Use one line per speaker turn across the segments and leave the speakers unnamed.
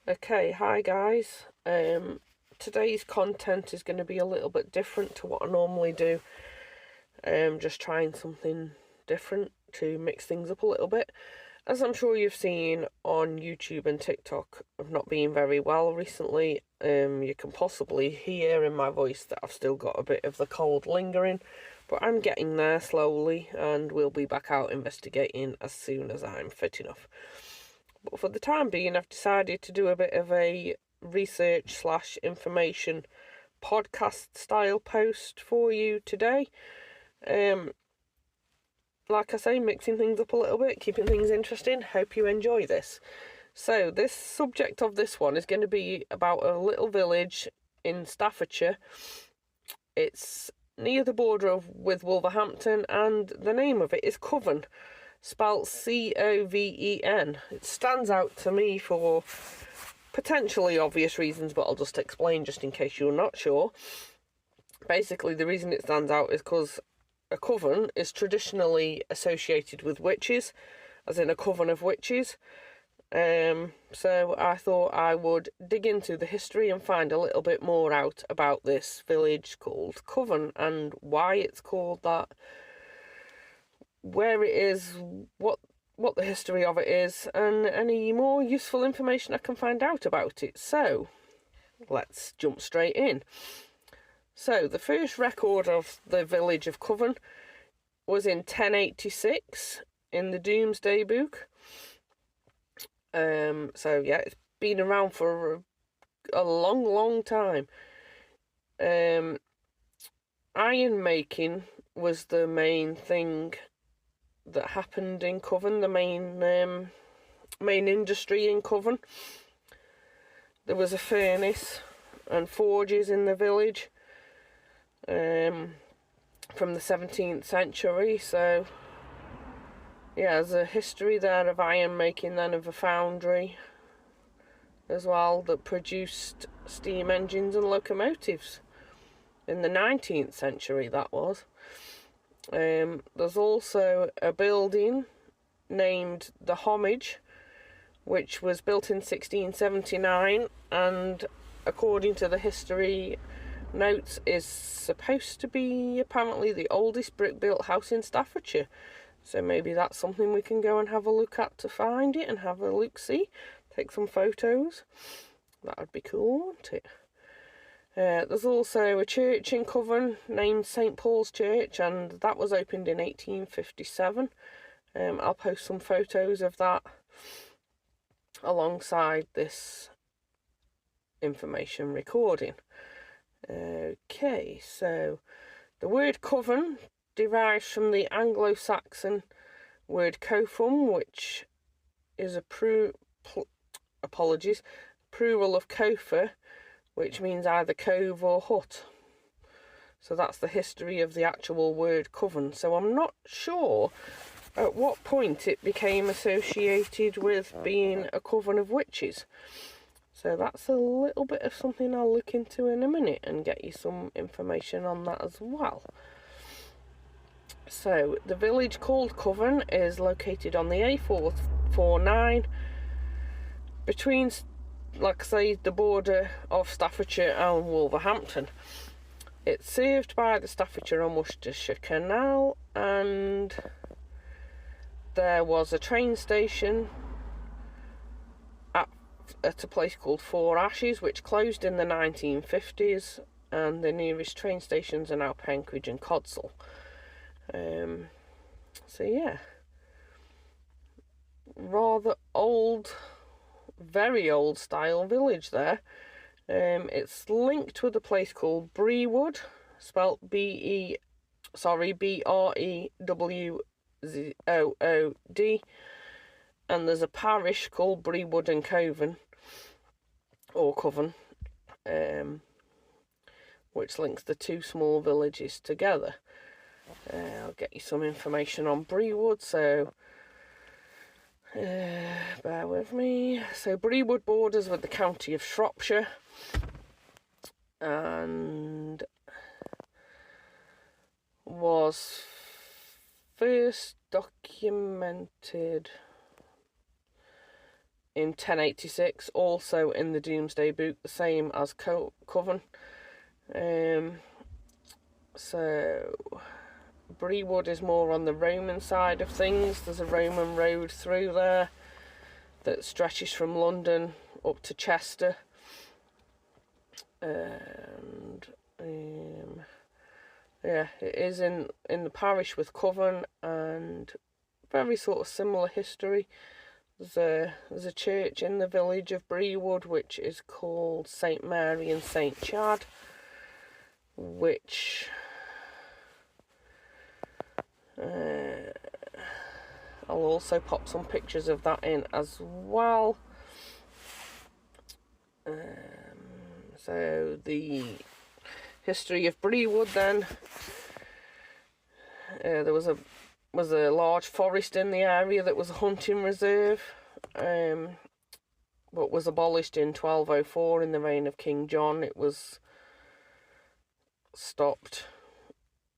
Okay, hi guys. Today's content is going to be a little bit different to what I normally do. Just trying something different to mix things up a little bit. As I'm sure you've seen on YouTube and TikTok, I've not been very well recently. You can possibly hear in my voice that I've still got a bit of the cold lingering, but I'm getting there slowly, and we'll be back out investigating as soon as I'm fit enough. But for the time being, I've decided to do a bit of a research/information podcast style post for you today. Like I say, mixing things up a little bit, keeping things interesting. Hope you enjoy this. So, this subject of this one is going to be about a little village in Staffordshire. It's near the border with Wolverhampton, and the name of it is Coven, spelt Coven. It stands out to me for potentially obvious reasons, but I'll just explain just in case you're not sure. Basically, the reason it stands out is because a coven is traditionally associated with witches, as in a coven of witches. So I thought I would dig into the history and find a little bit more out about this village called Coven and why it's called that, where it is, what the history of it is, and any more useful information I can find out about it. So let's jump straight in. So the first record of the village of Coven was in 1086 in the Domesday Book. So yeah, it's been around for a long time. Iron making was the main thing that happened in Coven, the main industry in Coven. There was a furnace and forges in the village from the 17th century, so yeah, there's a history there of iron making, then of a foundry as well that produced steam engines and locomotives in the 19th century, that was. There's also a building named the Homage, which was built in 1679, and according to the history notes is supposed to be apparently the oldest brick-built house in Staffordshire. So maybe that's something we can go and have a look at to find it and have a look-see, take some photos. That would be cool, wouldn't it? There's also a church in Coven named St Paul's Church, and that was opened in 1857. I'll post some photos of that alongside this information recording. Okay, so the word coven derives from the Anglo-Saxon word cofum, which is a plural of cofa, which means either cove or hut. So that's the history of the actual word coven. So I'm not sure at what point it became associated with being a coven of witches. So that's a little bit of something I'll look into in a minute and get you some information on that as well. So the village called Coven is located on the A449 between, like I say, the border of Staffordshire and Wolverhampton. It's served by the Staffordshire and Worcestershire Canal, and there was a train station at a place called Four Ashes, which closed in the 1950s, and the nearest train stations are now Penkridge and Codsall. So yeah, rather old, very old style village there. It's linked with a place called Brewood, spelt Brewood, and there's a parish called Brewood and Coven, or Coven, which links the two small villages together. I'll get you some information on Brewood, so bear with me. So Brewood borders with the county of Shropshire, and was first documented in 1086, also in the Domesday Book, the same as Coven. So Brewood is more on the Roman side of things. There's a Roman road through there that stretches from London up to Chester. And yeah, it is in the parish with Coven, and very sort of similar history. There's a church in the village of Brewood which is called St Mary and St Chad, which I'll also pop some pictures of that in as well. So the history of Brewood then, there was a large forest in the area that was a hunting reserve, but was abolished in 1204 in the reign of King John. It was stopped,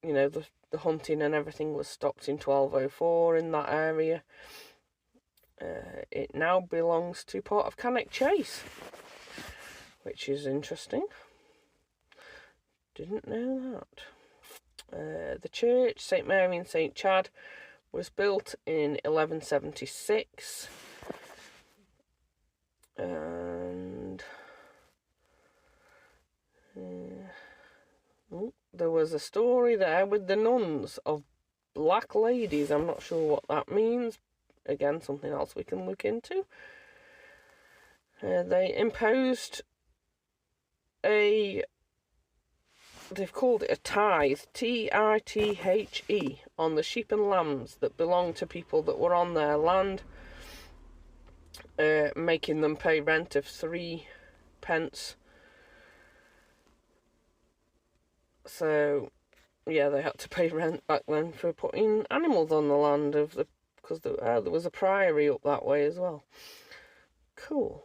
you know, the hunting and everything was stopped in 1204 in that area. It now belongs to part of Cannock Chase, which is interesting. Didn't know that. The church, St Mary and St Chad, was built in 1176, and there was a story there with the nuns of black ladies. I'm not sure what that means. Again, something else we can look into. They imposed they've called it a tithe, Tithe, on the sheep and lambs that belonged to people that were on their land, making them pay rent of 3 pence. So, yeah, they had to pay rent back then for putting animals on the land because there was a priory up that way as well. Cool.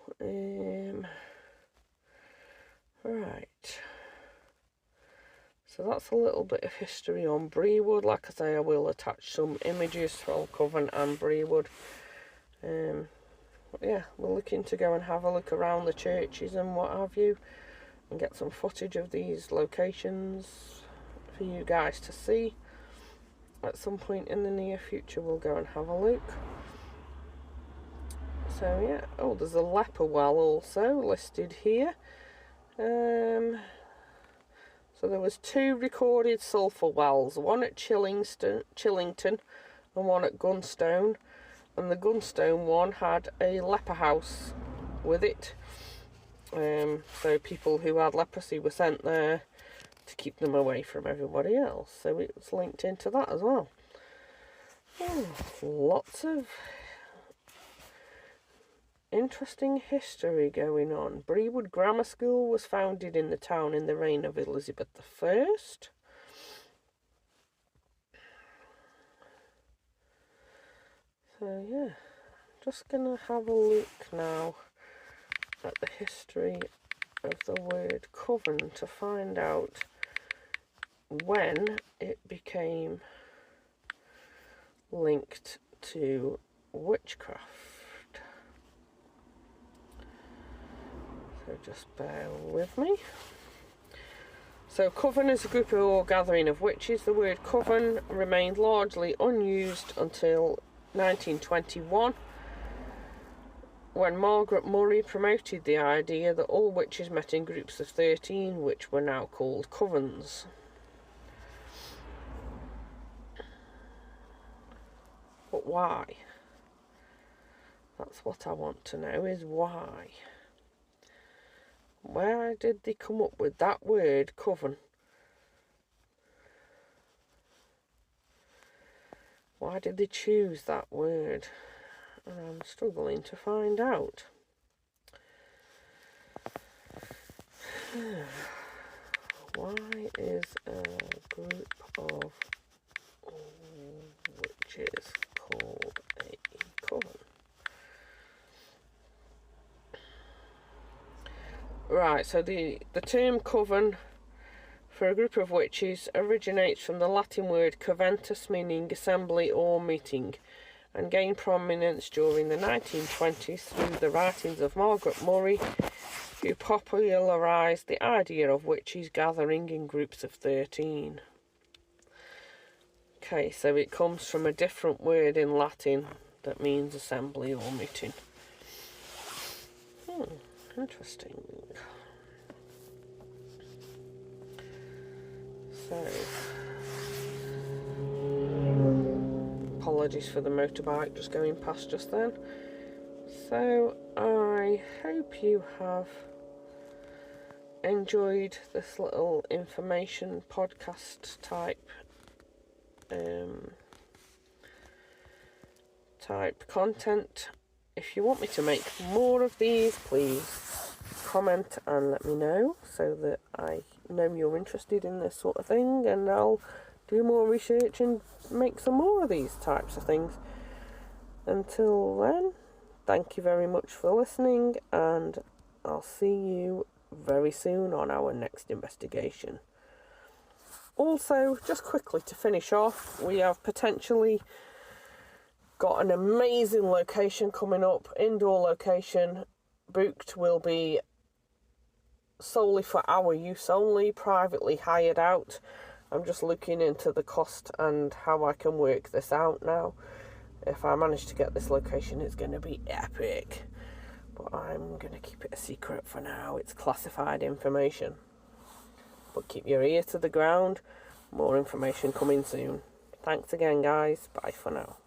Right. So that's a little bit of history on Brewood. Like I say, I will attach some images from Coven and Brewood. Yeah, we're looking to go and have a look around the churches and what have you, and get some footage of these locations for you guys to see. At some point in the near future, we'll go and have a look. So yeah, oh, there's a leper well also listed here. So there was 2 recorded sulphur wells, one at Chillington and one at Gunstone, and the Gunstone one had a leper house with it. So people who had leprosy were sent there to keep them away from everybody else. So it was linked into that as well. Oh, lots of interesting history going on. Brewood Grammar School was founded in the town in the reign of Elizabeth I. So yeah, just gonna have a look now at the history of the word coven to find out when it became linked to witchcraft. So just bear with me. So coven is a group or gathering of witches. The word coven remained largely unused until 1921, when Margaret Murray promoted the idea that all witches met in groups of 13, which were now called covens. But why? That's what I want to know, is why. Where did they come up with that word, coven? Why did they choose that word? And I'm struggling to find out. Why is a group of witches called a coven? Right, so the term coven for a group of witches originates from the Latin word coventus, meaning assembly or meeting, and gained prominence during the 1920s through the writings of Margaret Murray, who popularised the idea of witches gathering in groups of 13. Okay, so it comes from a different word in Latin that means assembly or meeting. Interesting. So, apologies for the motorbike just going past just then. So, I hope you have enjoyed this little information podcast type content. If you want me to make more of these, please comment and let me know so that I know you're interested in this sort of thing, and I'll do more research and make some more of these types of things. Until then, thank you very much for listening, and I'll see you very soon on our next investigation. Also, just quickly to finish off, we have potentially got an amazing location coming up, indoor location, booked, will be solely for our use only, privately hired out. I'm just looking into the cost and how I can work this out now. If I manage to get this location, it's going to be epic. But I'm going to keep it a secret for now. It's classified information. But keep your ear to the ground. More information coming soon. Thanks again, guys. Bye for now.